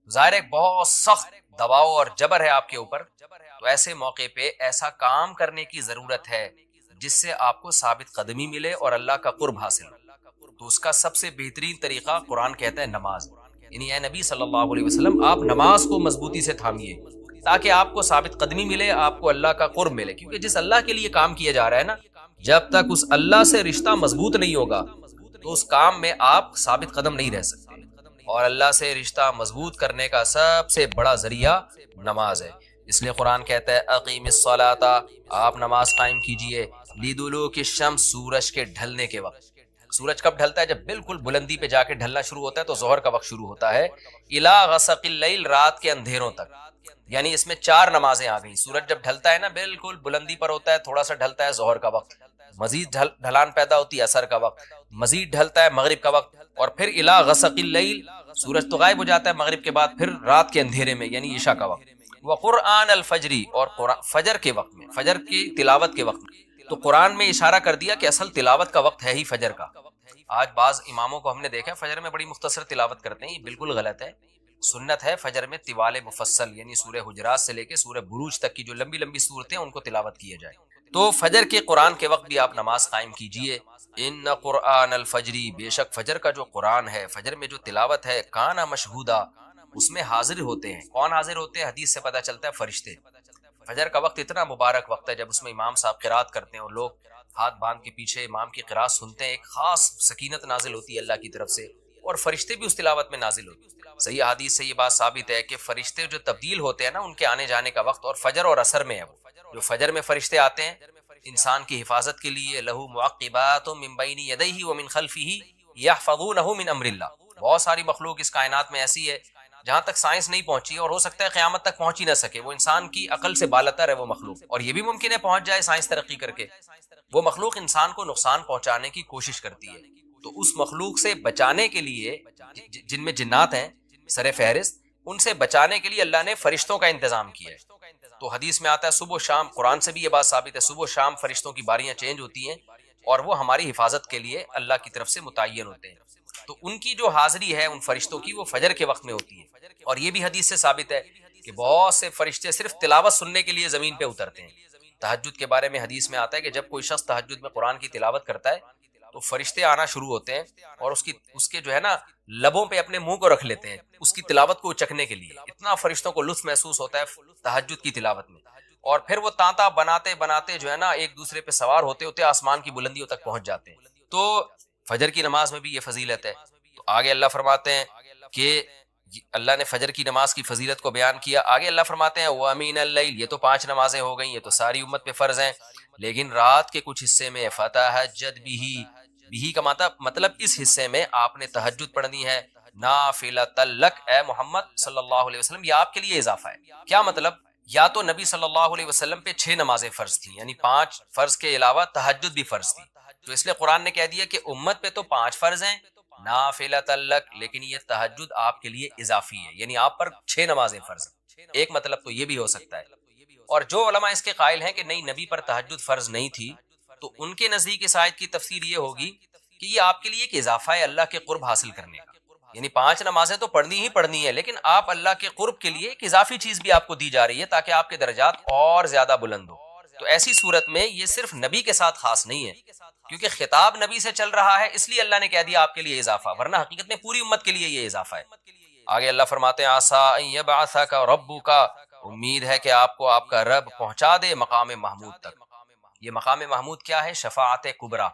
ظاہر ہے بہت سخت دباؤ اور جبر ہے آپ کے اوپر، تو ایسے موقع پہ ایسا کام کرنے کی ضرورت ہے جس سے آپ کو ثابت قدمی ملے اور اللہ کا قرب حاصل ہو۔ تو اس کا سب سے بہترین طریقہ قرآن کہتا ہے نماز، یعنی اے نبی صلی اللہ علیہ وسلم آپ نماز کو مضبوطی سے تھامیے تاکہ آپ کو ثابت قدمی ملے، آپ کو اللہ کا قرب ملے، کیونکہ جس اللہ کے لیے کام کیا جا رہا ہے نا، جب تک اس اللہ سے رشتہ مضبوط نہیں ہوگا تو اس کام میں آپ ثابت قدم نہیں رہ سکتے، اور اللہ سے رشتہ مضبوط کرنے کا سب سے بڑا ذریعہ نماز ہے۔ اس لیے قرآن کہتا ہے اقیم الصلاۃ، آپ نماز قائم کیجئے، لدلوک الشمس، سورج کے ڈھلنے کے وقت۔ سورج کب ڈھلتا ہے؟ جب بالکل بلندی پہ جا کے ڈھلنا شروع ہوتا ہے تو ظہر کا وقت شروع ہوتا ہے، الی غسق اللیل، رات کے اندھیروں تک۔ یعنی اس میں چار نمازیں آ گئیں۔ سورج جب ڈھلتا ہے نا، بالکل بلندی پر ہوتا ہے، تھوڑا سا ڈھلتا ہے ظہر کا وقت، مزید ڈھلان پیدا ہوتی ہے عصر کا وقت، مزید ڈھلتا ہے مغرب کا وقت، اور پھر الی غسق اللیل، سورج تو غائب ہو جاتا ہے مغرب کے بعد، پھر رات کے اندھیرے میں یعنی عشاء کا وقت، وقرآن الفجر، اور فجر کے وقت میں، فجر کی تلاوت کے وقت میں۔ تو قرآن میں اشارہ کر دیا کہ اصل تلاوت کا وقت ہے ہی فجر کا۔ آج بعض اماموں کو ہم نے دیکھا فجر میں بڑی مختصر تلاوت کرتے ہیں، یہ بالکل غلط ہے۔ سنت ہے فجر میں طوال مفصل، یعنی سورہ حجرات سے لے کے سورہ بروج تک کی جو لمبی لمبی صورتیں ان کو تلاوت کیا جائے۔ تو فجر کے قرآن کے وقت بھی آپ نماز قائم کیجئے۔ ان قرآن الفجری، بے شک فجر کا جو قرآن ہے، فجر میں جو تلاوت ہے، کانا مشہودا، اس میں حاضر ہوتے ہیں۔ کون حاضر ہوتے ہیں؟ حدیث سے پتہ چلتا ہے فرشتے۔ فجر کا وقت اتنا مبارک وقت ہے جب اس میں امام صاحب قرات کرتے ہیں اور لوگ ہاتھ باندھ کے پیچھے امام کی قرات سنتے ہیں، ایک خاص سکینت نازل ہوتی ہے اللہ کی طرف سے، اور فرشتے بھی اس تلاوت میں نازل ہوتے ہیں۔ صحیح حدیث سے یہ بات ثابت ہے کہ فرشتے جو تبدیل ہوتے ہیں نا، ان کے آنے جانے کا وقت اور فجر اور عصر میں ہے۔ وہ جو فجر میں فرشتے آتے ہیں انسان کی حفاظت کے لیے، لہو معقبات من بین یدیہ ومن خلفہ یحفظونہ من امر اللہ، بہت ساری مخلوق اس کائنات میں ایسی ہے جہاں تک سائنس نہیں پہنچی، اور ہو سکتا ہے قیامت تک پہنچ ہی نہ سکے، وہ انسان کی عقل سے بالاتر ہے وہ مخلوق، اور یہ بھی ممکن ہے پہنچ جائے سائنس ترقی کر کے۔ وہ مخلوق انسان کو نقصان پہنچانے کی کوشش کرتی ہے، تو اس مخلوق سے بچانے کے لیے، جن میں جنات ہیں سر فہرست، ان سے بچانے کے لیے اللہ نے فرشتوں کا انتظام کیا ہے۔ تو حدیث میں آتا ہے صبح و شام، قرآن سے بھی یہ بات ثابت ہے، صبح و شام فرشتوں کی باریاں چینج ہوتی ہیں اور وہ ہماری حفاظت کے لیے اللہ کی طرف سے متعین ہوتے ہیں۔ تو ان کی جو حاضری ہے ان فرشتوں کی، وہ فجر کے وقت میں ہوتی ہے، اور یہ بھی حدیث سے ثابت ہے کہ بہت سے فرشتے صرف تلاوت سننے کے لیے زمین پہ اترتے ہیں۔ تہجد کے بارے میں حدیث میں آتا ہے کہ جب کوئی شخص تہجد میں قرآن کی تلاوت کرتا ہے تو فرشتے آنا شروع ہوتے ہیں اور اس کے جو ہے نا لبوں پہ اپنے منہ کو رکھ لیتے ہیں اس کی تلاوت کو چکھنے کے لیے۔ اتنا فرشتوں کو لطف محسوس ہوتا ہے تہجد کی تلاوت میں، اور پھر وہ تانتا بناتے بناتے جو ہے نا ایک دوسرے پہ سوار ہوتے ہوتے آسمان کی بلندیوں تک پہنچ جاتے ہیں۔ تو فجر کی نماز میں بھی یہ فضیلت ہے۔ تو آگے اللہ فرماتے ہیں کہ اللہ نے فجر کی نماز کی فضیلت کو بیان کیا، آگے اللہ فرماتے ہیں وَمِنَ اللَّيْلِ، یہ تو 5 نمازیں ہو گئیں، یہ تو ساری امت پہ فرض ہیں، لیکن رات کے کچھ حصے میں فَتَہَجَّدْ بِهِ، بھی کا مطلب اس حصے میں آپ نے تہجد پڑھنی ہے، نافلۃ لک، اے محمد صلی اللہ علیہ وسلم، یہ آپ کے لیے اضافہ ہے۔ کیا مطلب؟ یا تو نبی صلی اللہ علیہ وسلم پہ 6 نمازیں فرض تھیں، یعنی 5 فرض کے علاوہ تہجد بھی فرض تھی، تو اس لیے قرآن نے کہہ دیا کہ امت پہ تو 5 فرض ہیں نافلۃ لک، لیکن یہ تہجد آپ کے لیے اضافی ہے، یعنی آپ پر 6 نمازیں فرض ہیں۔ ایک مطلب تو یہ بھی ہو سکتا ہے، اور جو علماء اس کے قائل ہیں کہ نہیں نبی پر تہجد فرض نہیں تھی، تو ان کے نزدیک اس آیت کی تفسیر یہ ہوگی کہ یہ آپ کے لیے ایک اضافہ ہے اللہ کے قرب حاصل کرنے کا، یعنی 5 نمازیں تو پڑھنی ہی پڑھنی ہے، لیکن آپ اللہ کے قرب کے لیے ایک اضافی چیز بھی آپ کو دی جا رہی ہے تاکہ آپ کے درجات اور زیادہ بلند ہو۔ تو ایسی صورت میں یہ صرف نبی کے ساتھ خاص نہیں ہے، کیونکہ خطاب نبی سے چل رہا ہے، اس لیے اللہ نے کہہ دیا آپ کے لیے اضافہ، ورنہ حقیقت میں پوری امت کے لیے یہ اضافہ ہے۔ آگے اللہ فرماتے ہیں عَسَىٰ أَن يَبْعَثَكَ رَبُّكَ، امید ہے کہ آپ کو آپ کا رب پہنچا دے مقام محمود تک۔ یہ مقام محمود کیا ہے؟ شفاعت کبریٰ،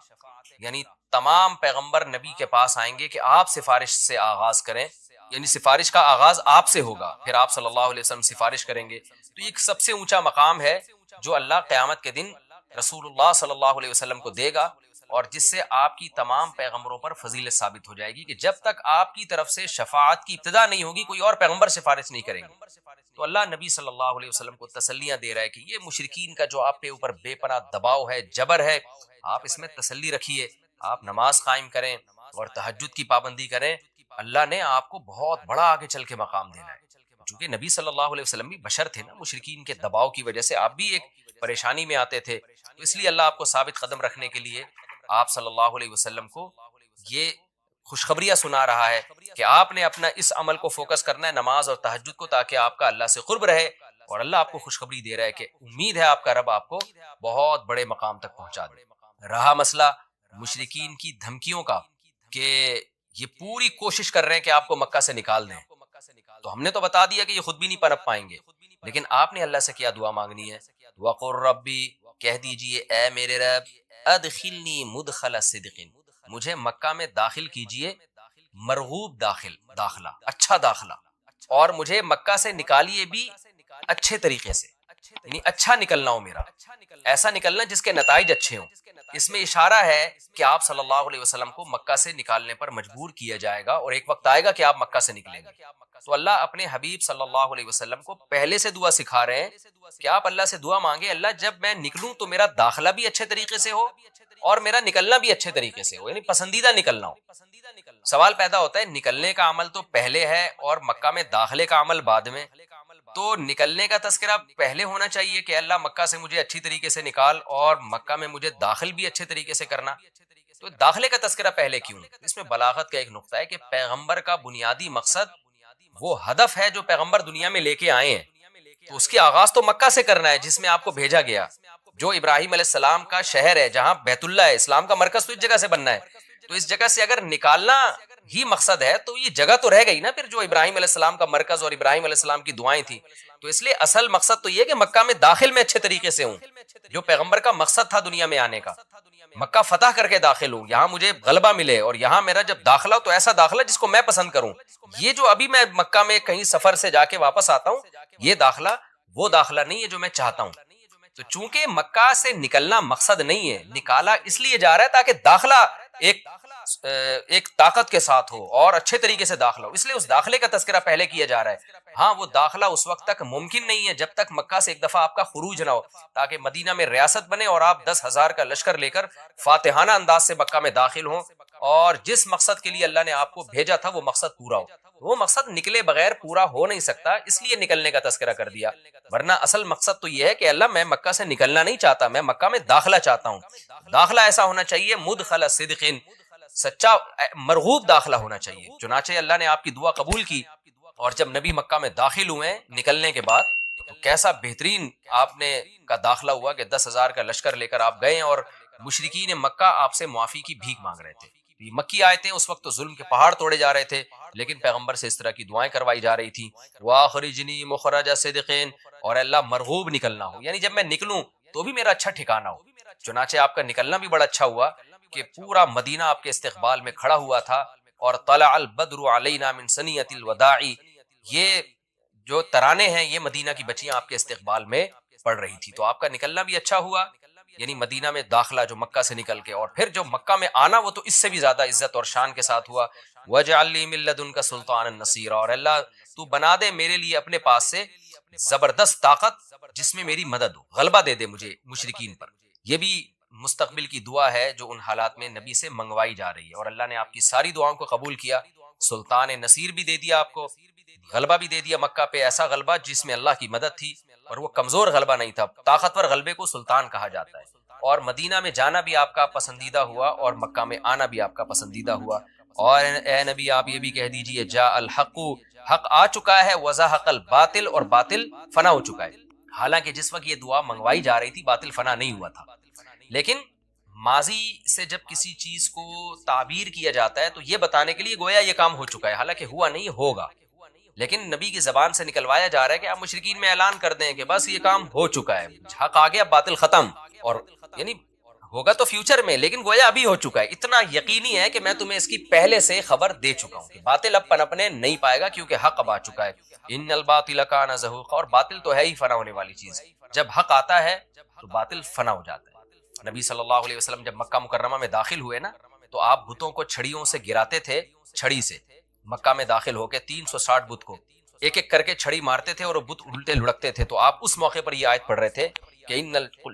یعنی تمام پیغمبر نبی کے پاس آئیں گے کہ آپ سفارش سے آغاز کریں، یعنی سفارش کا آغاز آپ سے ہوگا، پھر آپ صلی اللہ علیہ وسلم سفارش کریں گے۔ تو یہ ایک سب سے اونچا مقام ہے جو اللہ قیامت کے دن رسول اللہ صلی اللہ علیہ وسلم کو دے گا، اور جس سے آپ کی تمام پیغمبروں پر فضیلت ثابت ہو جائے گی کہ جب تک آپ کی طرف سے شفاعت کی ابتدا نہیں ہوگی کوئی اور پیغمبر سفارش نہیں کریں گے۔ تو اللہ نبی صلی اللہ علیہ وسلم کو تسلیاں دے رہا ہے کہ یہ مشرکین کا جو آپ کے اوپر بے پناہ دباؤ ہے، جبر ہے، آپ اس میں تسلی رکھیے، آپ نماز قائم کریں اور تہجد کی پابندی کریں، اللہ نے آپ کو بہت بڑا آگے چل کے مقام دینا ہے۔ چونکہ نبی صلی اللہ علیہ وسلم بھی بشر تھے نا، مشرکین کے دباؤ کی وجہ سے آپ بھی ایک پریشانی میں آتے تھے، تو اس لیے اللہ آپ کو ثابت قدم رکھنے کے لیے آپ صلی اللہ علیہ وسلم کو یہ خوشخبریاں سنا رہا ہے کہ آپ نے اپنا اس عمل کو فوکس کرنا ہے، نماز اور تہجد کو، تاکہ آپ کا اللہ سے قرب رہے، اور اللہ آپ کو خوشخبری دے رہا ہے کہ امید ہے آپ کا رب آپ کو بہت بڑے مقام تک پہنچا دے۔ رہا مسئلہ مشرکین کی دھمکیوں کا کہ یہ پوری کوشش کر رہے ہیں کہ آپ کو مکہ سے نکال دیں، تو ہم نے تو بتا دیا کہ یہ خود بھی نہیں پنپ پائیں گے، لیکن آپ نے اللہ سے کیا دعا مانگنی ہے؟ وَقُلْ رَبِّ، کہہ دیجئے اے میرے رب، ادخلنی مدخل صدق، مجھے مکہ میں داخل کیجئے مرغوب داخلہ، اچھا داخلہ، اور مجھے مکہ سے نکالیے بھی اچھے طریقے سے، یعنی اچھا نکلنا ہو میرا، ایسا نکلنا جس کے نتائج اچھے ہوں۔ اس میں اشارہ ہے کہ آپ صلی اللہ علیہ وسلم کو مکہ سے نکالنے پر مجبور کیا جائے گا، اور ایک وقت آئے گا کہ آپ مکہ سے نکلیں گے۔ تو اللہ اپنے حبیب صلی اللہ علیہ وسلم کو پہلے سے دعا سکھا رہے ہیں کہ آپ اللہ سے دعا مانگے، اللہ جب میں نکلوں تو میرا داخلہ بھی اچھے طریقے سے ہو اور میرا نکلنا بھی اچھے طریقے سے ہو، یعنی پسندیدہ نکلنا ہو۔ سوال پیدا ہوتا ہے نکلنے کا عمل تو پہلے ہے اور مکہ میں داخلے کا عمل بعد میں، تو نکلنے کا تذکرہ پہلے ہونا چاہیے کہ اللہ مکہ سے مجھے اچھی طریقے سے نکال، اور مکہ میں مجھے داخل بھی اچھے طریقے سے کرنا، تو داخلے کا تذکرہ پہلے کیوں؟ اس میں بلاغت کا ایک نقطہ ہے کہ پیغمبر کا بنیادی مقصد وہ ہدف ہے جو پیغمبر دنیا میں لے کے آئے ہیں، تو اس کی آغاز تو مکہ سے کرنا ہے جس میں آپ کو بھیجا گیا، جو ابراہیم علیہ السلام کا شہر ہے، جہاں بیت اللہ ہے، اسلام کا مرکز تو اس جگہ سے بننا ہے، تو اس جگہ سے اگر نکالنا ہی مقصد ہے تو یہ جگہ تو رہ گئی نا پھر جو ابراہیم علیہ السلام کا مرکز اور ابراہیم علیہ السلام کی دعائیں تھیں، تو اس لیے اصل مقصد تو یہ کہ مکہ میں داخل میں اچھے طریقے سے ہوں، جو پیغمبر کا مقصد تھا دنیا میں آنے کا، مکہ فتح کر کے داخل ہوں، یہاں مجھے غلبہ ملے، اور یہاں میرا جب داخلہ تو ایسا داخلہ جس کو میں پسند کروں۔ یہ جو ابھی میں مکہ میں کہیں سفر سے جا کے واپس آتا ہوں، یہ داخلہ وہ داخلہ نہیں ہے جو میں چاہتا ہوں۔ تو چونکہ مکہ سے نکلنا مقصد نہیں ہے، نکالا اس لیے جا رہا ہے تاکہ داخلہ ایک طاقت کے ساتھ ہو اور اچھے طریقے سے داخلہ ہو، اس لیے اس داخلے کا تذکرہ پہلے کیا جا رہا ہے۔ ہاں وہ داخلہ اس وقت تک ممکن نہیں ہے جب تک مکہ سے ایک دفعہ آپ کا خروج نہ ہو، تاکہ مدینہ میں ریاست بنے اور آپ 10,000 کا لشکر لے کر فاتحانہ انداز سے مکہ میں داخل ہوں، اور جس مقصد کے لیے اللہ نے آپ کو بھیجا تھا وہ مقصد پورا ہو۔ وہ مقصد نکلے بغیر پورا ہو نہیں سکتا، اس لیے نکلنے کا تذکرہ کر دیا، ورنہ اصل مقصد تو یہ ہے کہ اللہ میں مکہ سے نکلنا نہیں چاہتا، میں مکہ میں داخلہ چاہتا ہوں۔ داخلہ ایسا ہونا چاہیے مدخل صدق، سچا مرغوب داخلہ ہونا چاہیے۔ چنانچہ اللہ نے آپ کی دعا قبول کی، اور جب نبی مکہ میں داخل ہوئے نکلنے کے بعد، تو کیسا بہترین آپ نے کا داخلہ ہوا کہ 10,000 کا لشکر لے کر آپ گئے، اور مشرکین مکہ آپ سے معافی کی بھیک مانگ رہے تھے۔ یہ مکی آیتیں اس وقت تو ظلم کے پہاڑ توڑے جا رہے تھے، لیکن پیغمبر سے اس طرح کی دعائیں کروائی جا رہی تھی، وَأَخْرِجْنِي مُخْرَجَ صِدْقٍ، اور اللہ مرغوب نکلنا ہو، یعنی جب میں نکلوں تو بھی میرا اچھا ٹھکانہ ہو۔ چنانچہ آپ کا نکلنا بھی بڑا اچھا ہوا کہ پورا مدینہ آپ کے استقبال میں کھڑا ہوا تھا، اور طلع البدر علینا من ثنیۃ الوداع، یہ جو ترانے ہیں یہ مدینہ کی بچیاں آپ کے استقبال میں پڑھ رہی تھی، تو آپ کا نکلنا بھی اچھا ہوا، یعنی مدینہ میں داخلہ جو مکہ سے نکل کے، اور پھر جو مکہ میں آنا وہ تو اس سے بھی زیادہ عزت اور شان کے ساتھ ہوا۔ وَاجْعَلْ لِي مِن لَّدُنْكَ سُلْطَانًا نَصِيرًا، اور اللہ تو بنا دے میرے لیے اپنے پاس سے زبردست طاقت جس میں میری مدد ہو، غلبہ دے دے مجھے مشرکین پر۔ یہ بھی مستقبل کی دعا ہے جو ان حالات میں نبی سے منگوائی جا رہی ہے، اور اللہ نے آپ کی ساری دعاؤں کو قبول کیا، سلطان نصیر بھی دے دیا آپ کو، غلبہ بھی دے دیا مکہ پہ، ایسا غلبہ جس میں اللہ کی مدد تھی، اور وہ کمزور غلبہ نہیں تھا، طاقتور غلبے کو سلطان کہا جاتا ہے۔ اور مدینہ میں جانا بھی آپ کا پسندیدہ ہوا، اور مکہ میں آنا بھی آپ کا پسندیدہ ہوا۔ اور اے نبی آپ یہ بھی کہہ دیجئے جاء الحق، حق آ چکا ہے، وزہق الباطل، اور باطل فنا ہو چکا ہے۔ حالانکہ جس وقت یہ دعا منگوائی جا رہی تھی باطل فنا نہیں ہوا تھا، لیکن ماضی سے جب کسی چیز کو تعبیر کیا جاتا ہے تو یہ بتانے کے لیے گویا یہ کام ہو چکا ہے، حالانکہ ہوا نہیں، ہوگا، لیکن نبی کی زبان سے نکلوایا جا رہا ہے کہ آپ مشرکین میں اعلان کر دیں کہ بس یہ کام ہو چکا ہے، حق آ گیا، باطل ختم، اور یعنی ہوگا تو فیوچر میں، لیکن گویا ابھی ہو چکا ہے۔ اتنا یقینی ہے کہ میں تمہیں اس کی پہلے سے خبر دے چکا ہوں کہ باطل اب پنپنے نہیں پائے گا، کیونکہ حق اب آ چکا ہے۔ ان الباطل کان زہوقا، اور باطل تو ہے ہی فنا ہونے والی چیز، جب حق آتا ہے تو باطل فنا ہو جاتا ہے۔ نبی صلی اللہ علیہ وسلم جب مکہ مکرمہ میں داخل ہوئے نا، تو آپ بتوں کو چھڑیوں سے گراتے تھے، چھڑی سے مکہ میں داخل ہو کے 360 بت کو ایک ایک کر کے چھڑی مارتے تھے، اور وہ بت الٹے لڑکتے تھے، تو آپ اس موقع پر یہ آیت پڑھ رہے تھے کہ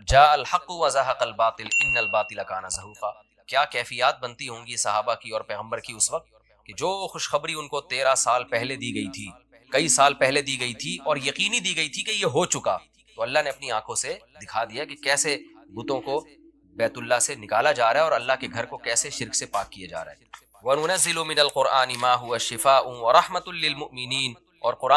جاء الحق وزہق الباطل ان الباطل کان زہوقا۔ کیا کیفیات بنتی ہوں گی صحابہ کی اور پیغمبر کی اس وقت کہ جو خوشخبری ان کو 13 سال پہلے دی گئی تھی، کئی سال پہلے دی گئی تھی، اور یقینی دی گئی تھی کہ یہ ہو چکا، تو اللہ نے اپنی آنکھوں سے دکھا دیا کہ کیسے بتوں کو بیت اللہ سے نکالا جا رہا ہے، اور اللہ کے گھر کو کیسے شرک سے پاک کیا جا رہا ہے۔ وَنُنَزِّلُ مِنَ الْقُرْآنِ مَا هُوَ شِفَاءٌ وَرَحْمَةٌ لِّلْمُؤْمِنِينَ، اور قرآن